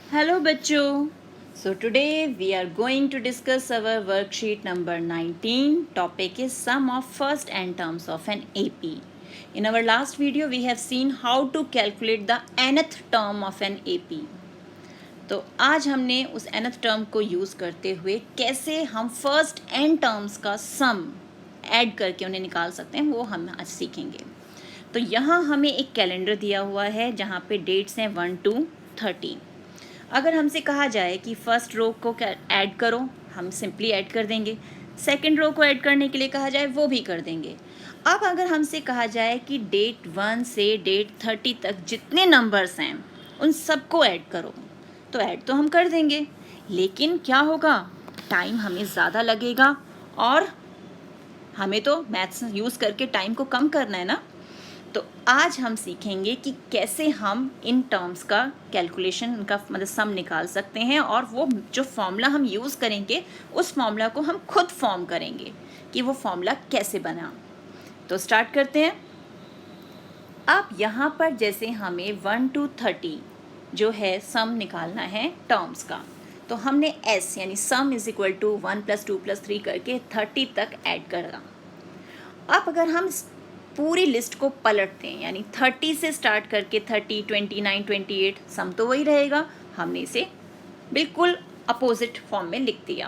Hello बच्चों. So today we are going to discuss our worksheet number 19. Topic is sum of first n terms of an AP. In our last video we have seen how to calculate the nth term of an AP. तो आज हमने उस nth term को use करते हुए कैसे हम first n terms का sum ऐड करके उन्हें निकाल सकते हैं वो हम आज सीखेंगे. तो यहाँ हमें एक कैलेंडर दिया हुआ है जहाँ पे डेट्स हैं 1 to 30. अगर हमसे कहा जाए कि फर्स्ट रो को ऐड करो, हम सिंपली ऐड कर देंगे. सेकंड रो को ऐड करने के लिए कहा जाए वो भी कर देंगे. अब अगर हमसे कहा जाए कि डेट 1 से डेट 30 तक जितने नंबर्स हैं उन सबको ऐड करो, तो ऐड तो हम कर देंगे, लेकिन क्या होगा, टाइम हमें ज़्यादा लगेगा और हमें तो मैथ्स यूज़ करके टाइम को कम करना है ना. तो आज हम सीखेंगे कि कैसे हम इन टर्म्स का कैलकुलेशन, इनका मतलब सम निकाल सकते हैं, और वो जो फॉर्मूला हम यूज़ करेंगे उस फॉर्मूला को हम खुद फॉर्म करेंगे कि वो फॉर्मूला कैसे बना. तो स्टार्ट करते हैं. अब यहाँ पर जैसे हमें 1 to 30 जो है सम निकालना है टर्म्स का, तो हमने s यानी सम इज इक्वल टू 1 + 2 + 3 करके 30 तक ऐड करना. अब अगर हम पूरी लिस्ट को पलटते हैं, यानी 30 से स्टार्ट करके 30, 29, 28, सम तो वही रहेगा, हमने इसे बिल्कुल अपोजिट फॉर्म में लिख दिया.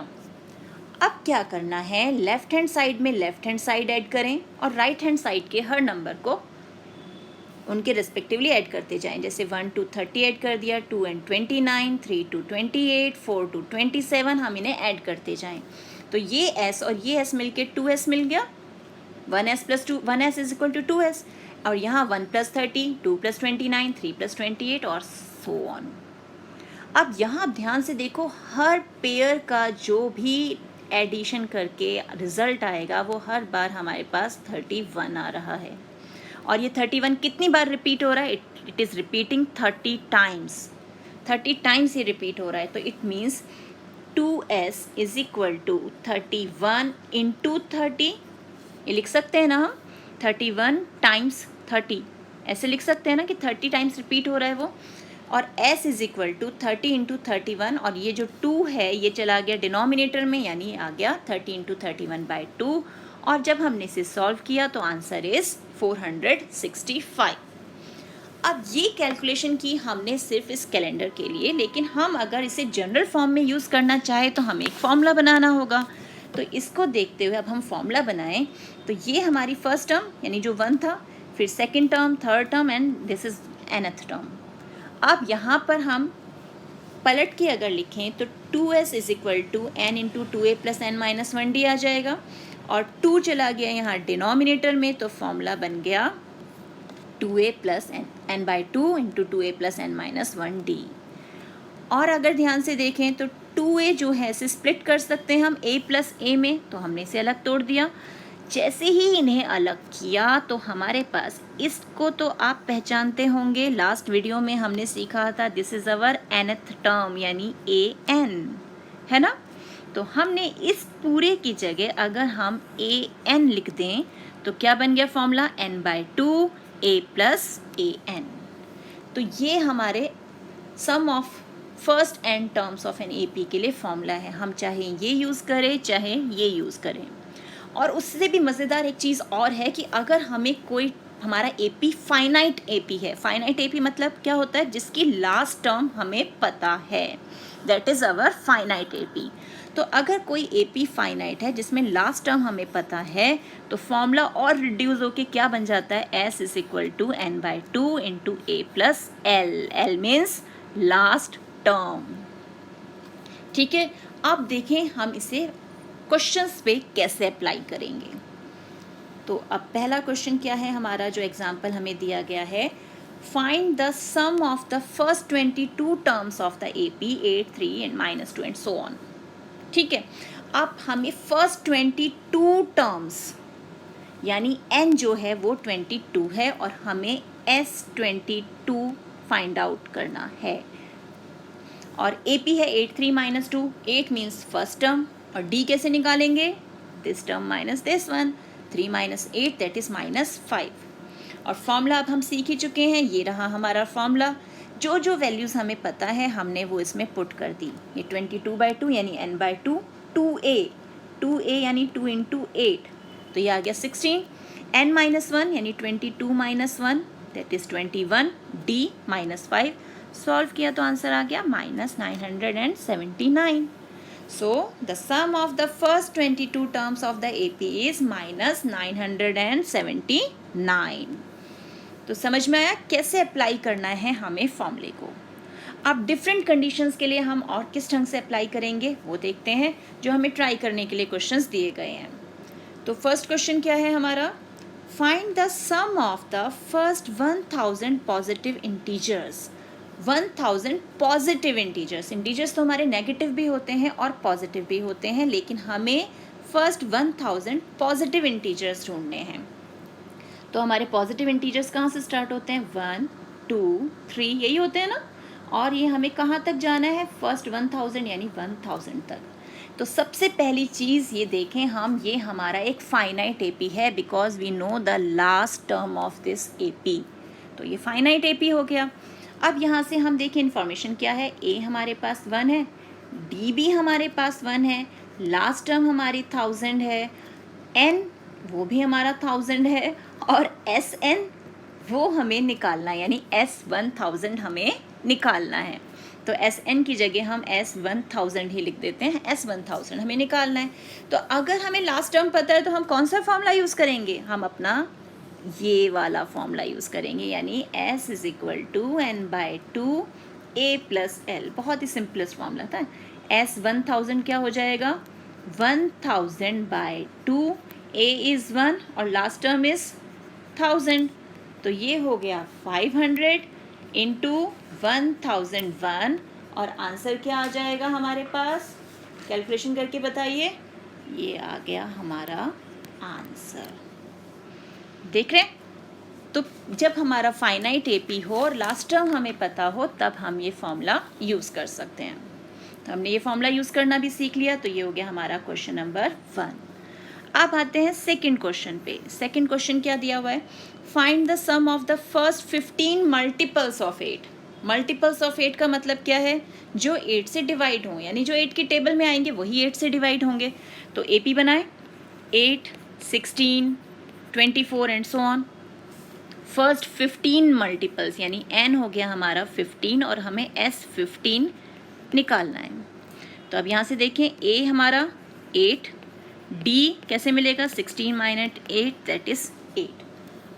अब क्या करना है, लेफ्ट हैंड साइड में लेफ्ट हैंड साइड ऐड करें और राइट हैंड साइड के हर नंबर को उनके रेस्पेक्टिवली ऐड करते जाएं. जैसे 1 to 30 ऐड कर दिया, 2 and 29, 3 to 28, 4 to 27, हम इन्हें ऐड करते जाएं. तो ये s और ये s मिलके 2s मिल गया. 1s + 2, 1s is equal to 2s, और यहाँ 1 + 30, 2 + 29, 3 + 28 और सो ऑन. अब यहाँ आप ध्यान से देखो, हर पेयर का जो भी एडिशन करके रिजल्ट आएगा वो हर बार हमारे पास 31 आ रहा है. और ये 31 कितनी बार रिपीट हो रहा है, it is repeating 30 times. 30 times ये रिपीट हो रहा है. तो it means 2s is equal to 31 × 30. ये लिख सकते हैं ना हम, 31 टाइम्स 30, ऐसे लिख सकते हैं ना कि 30 टाइम्स रिपीट हो रहा है वो. और s इज इक्वल टू 30 × 31, और ये जो 2 है ये चला गया डिनोमिनेटर में, यानी आ गया 30 × 31/2. और जब हमने इसे सॉल्व किया तो आंसर इज 465. अब ये कैलकुलेशन की हमने सिर्फ इस कैलेंडर के लिए, लेकिन हम अगर इसे जनरल फॉर्म में यूज़ करना चाहे तो हमें एक फॉर्मूला बनाना होगा. तो इसको देखते हुए अब हम फॉर्मूला बनाएं. तो ये हमारी फर्स्ट टर्म यानी जो 1 था, फिर second term, third term, and this is nth term. अब यहाँ पर हम पलट के अगर लिखें तो 2s is equal to n × 2a + n-1d आ जाएगा, और 2 चला गया यहाँ डिनोमिनेटर में, तो फॉर्मूला बन गया 2a + n/2 × 2a + n-1d. और अगर ध्यान से देखें तो 2a जो है इसे स्प्लिट कर सकते हैं हम a + a में, तो हमने इसे अलग तोड़ दिया. जैसे ही इन्हें अलग किया तो हमारे पास, इसको तो आप पहचानते होंगे, लास्ट वीडियो में हमने सीखा था, this is our nth term यानी an, है ना. तो हमने इस पूरे की जगह अगर हम an लिख दें तो क्या बन गया फॉर्मूला, n/2 a + an. तो ये हमारे sum of first n terms of an AP के लिए फॉर्मूला है. हम चाहे ये यूज़ करें चाहे ये यूज़ करें. और उससे भी मज़ेदार एक चीज़ और है कि अगर हमें कोई, हमारा AP फाइनाइट AP है. फाइनाइट AP मतलब क्या होता है, जिसकी लास्ट टर्म हमें पता है, that is our finite AP. तो अगर कोई AP फाइनाइट है जिसमें लास्ट टर्म हमें पता है, तो फॉर्मूला और रिड्यूस होके क्या बन जाता है, s is equal to n/2 × a + l. l means last term. ठीक है. अब देखें हम इसे क्वेश्चंस पे कैसे अप्लाई करेंगे. तो अब पहला क्वेश्चन क्या है हमारा, जो एग्जांपल हमें दिया गया है, find the sum of the first 22 terms of the AP 8, 3 and -2 and so on. ठीक है. अब हमें फर्स्ट 22 टर्म्स यानी n जो है वो 22 है, और हमें s22 फाइंड आउट करना है. और AP है 8, 3 - 2, 8 मीन्स फर्स्ट टर्म, और D कैसे निकालेंगे, this term minus this one, 3 - 8 that is -5. और फॉर्मूला अब हम सीख ही चुके हैं, ये रहा हमारा फॉर्मूला, जो जो वैल्यूज़ हमें पता है हमने वो इसमें पुट कर दी। ये 22/2 यानी n/2, 2a यानी 2 × 8 तो ये आ गया 16, n-1 यानी 22 - 1 दैट इज़ 21, d -5 सॉल्व किया तो आंसर आ गया -979. So the sum of the first 22 terms of the AP is -979. तो समझ में आया कैसे अप्लाई करना है हमें फॉर्मूले को। अब डिफरेंट कंडीशंस के लिए हम और किस ढंग से अप्लाई करेंगे वो देखते हैं, जो हमें ट्राई करने के लिए क्वेश्चंस दिए गए हैं। तो फर्स्ट क्वेश्चन क्या है हमारा, find the sum of the first 1000 positive integers. 1000 positive integers, integers तो हमारे नेगेटिव भी होते हैं और पॉजिटिव भी होते हैं, लेकिन हमें फर्स्ट 1000 पॉजिटिव इंटीजर्स ढूंढने हैं। तो हमारे पॉजिटिव इंटीजर्स कहाँ से स्टार्ट होते हैं, 1 2 3 यही होते हैं ना, और ये हमें कहाँ तक जाना है, फर्स्ट 1000 यानी 1000 तक। तो सबसे पहली चीज़ ये देखें हम, ये हमारा एक फाइनाइट एपी है because we know the last term of this AP. तो ये फाइनाइट एपी हो गया। अब यहाँ से हम देखें इन्फॉर्मेशन क्या है, ए हमारे पास 1 है, डी भी हमारे पास 1 है, लास्ट टर्म हमारी 1000 है, एन वो भी हमारा 1000 है, और एस एन वो हमें निकालना है, यानी S1000 हमें निकालना है। तो एस एन की जगह हम S1000 ही लिख देते हैं, S1000 हमें निकालना है। तो अगर हमें लास्ट टर्म पता है तो हम कौन सा फॉर्मूला यूज़ करेंगे, हम अपना ये वाला फॉर्मूला यूज़ करेंगे, यानी S = n/2 a + l। बहुत ही सिंपलेस्ट फॉर्मूला था। S1000 क्या हो जाएगा, 1000/2, a is 1 और लास्ट टर्म इज 1000, तो ये हो गया 500 × 1001 और आंसर क्या आ जाएगा हमारे पास, कैलकुलेशन करके बताइए, ये आ गया हमारा आंसर। देख रहे हैं, तो जब हमारा फाइनाइट एपी हो और लास्ट टर्म हमें पता हो तब हम ये फॉर्मूला यूज़ कर सकते हैं। तो हमने ये फॉर्मूला यूज़ करना भी सीख लिया, तो ये हो गया हमारा क्वेश्चन नंबर 1। अब आते हैं सेकंड क्वेश्चन पे। सेकंड क्वेश्चन क्या दिया हुआ है, find the sum of the first 15 multiples of 8। Multiples of 8 का मतलब क्या है, जो 8 से डिवाइड हों, यानी जो 8 की टेबल में आएंगे वही 8 से डिवाइड होंगे। तो एपी बनाए 8, 16, 24 and so on. First 15 multiples यानी n हो गया हमारा 15 और हमें S15 निकालना है। तो अब यहाँ से देखें, a हमारा 8, d कैसे मिलेगा, 16 - 8 दैट इज़ 8।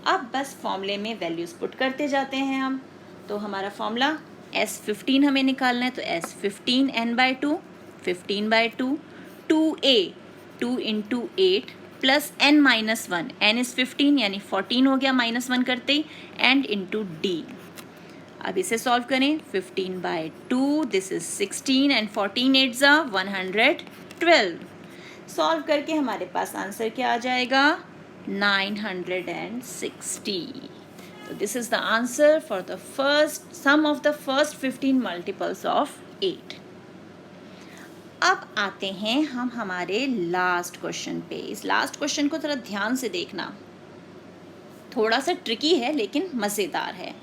अब बस फॉर्मूले में वैल्यूज़ पुट करते जाते हैं हम। तो हमारा फॉर्मूला S15 हमें निकालना है, तो S15 n/2, 15/2, 2a 2 × 8 plus n-1, n is 15 यानी 14 हो गया -1 करते ही, एंड इंटू d। अब इसे सॉल्व करें, 15/2 दिस इज 16 एंड 14 8 112। सॉल्व करके हमारे पास आंसर क्या आ जाएगा, 960। तो this is the answer for the first sum of the first 15 multiples of 8। अब आते हैं हम हमारे लास्ट क्वेश्चन पे। इस लास्ट क्वेश्चन को थोड़ा ध्यान से देखना, थोड़ा सा ट्रिकी है लेकिन मज़ेदार है।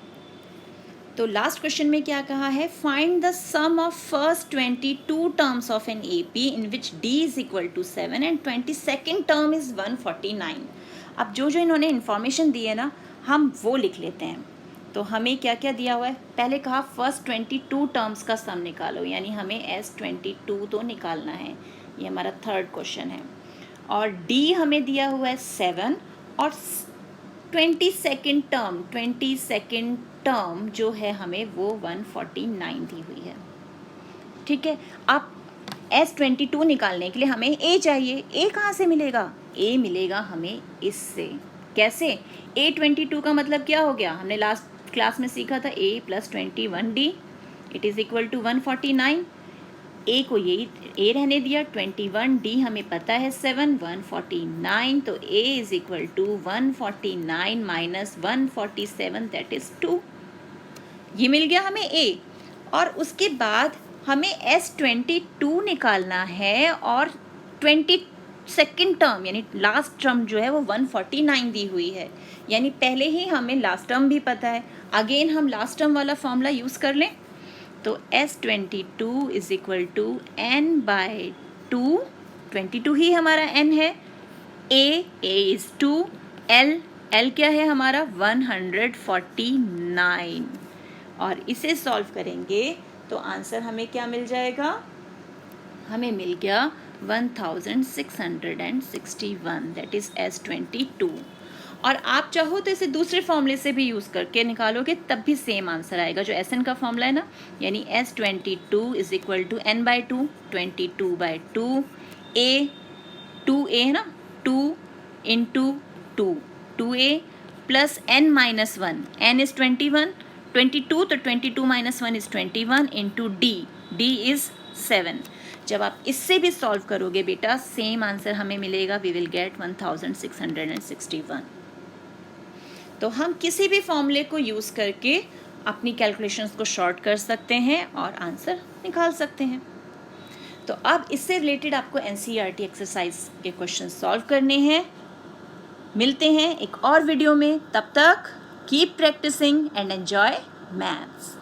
तो लास्ट क्वेश्चन में क्या कहा है, find the sum of first 22 terms of an AP in which d = 7 and 22nd term is 149। अब जो जो इन्होंने इन्फॉर्मेशन दी है ना, हम वो लिख लेते हैं। तो हमें क्या क्या दिया हुआ है, पहले कहा फर्स्ट 22 टर्म्स का सम निकालो, यानी हमें S22 तो निकालना है, ये हमारा थर्ड क्वेश्चन है। और D हमें दिया हुआ है 7 और 22nd टर्म जो है हमें वो 149 दी हुई है। ठीक है, अब S22 निकालने के लिए हमें A चाहिए। A कहाँ से मिलेगा, A मिलेगा हमें इससे। कैसे, A22 का मतलब क्या हो गया, हमने लास्ट क्लास में सीखा था A + 21D it is equal to 149। A को यही A रहने दिया, 21D हमें पता है 7, 149, तो A = 149 - 147 दैट इज़ 2। ये मिल गया हमें A। और उसके बाद हमें S22 निकालना है और सेकंड टर्म यानी लास्ट टर्म जो है वो 149 दी हुई है, यानी पहले ही हमें लास्ट टर्म भी पता है। अगेन हम लास्ट टर्म वाला फॉर्मूला यूज़ कर लें तो S22 is equal to n/2, 22 ही हमारा n है, a इज 2, l क्या है हमारा 149, और इसे सॉल्व करेंगे तो आंसर हमें क्या मिल जाएगा, हमें मिल गया 1661, दैट इज S22। और आप चाहो तो इसे दूसरे फॉर्मूले से भी यूज़ करके निकालोगे तब भी सेम आंसर आएगा, जो SN का फॉर्मूला है ना, यानी S22 is equal to n/2, 22/2, a 2a है ना, 2 into 2a plus n-1, n is 21, 22 तो 22 - 1 इज 21 इंटू d इज 7। जब आप इससे भी सॉल्व करोगे बेटा सेम आंसर हमें मिलेगा, वी विल गेट 1661। तो हम किसी भी फॉर्मूले को यूज़ करके अपनी कैलकुलेशंस को शॉर्ट कर सकते हैं और आंसर निकाल सकते हैं। तो अब इससे रिलेटेड आपको NCERT एक्सरसाइज के क्वेश्चन सॉल्व करने हैं। मिलते हैं एक और वीडियो में, तब तक keep practicing and enjoy maths.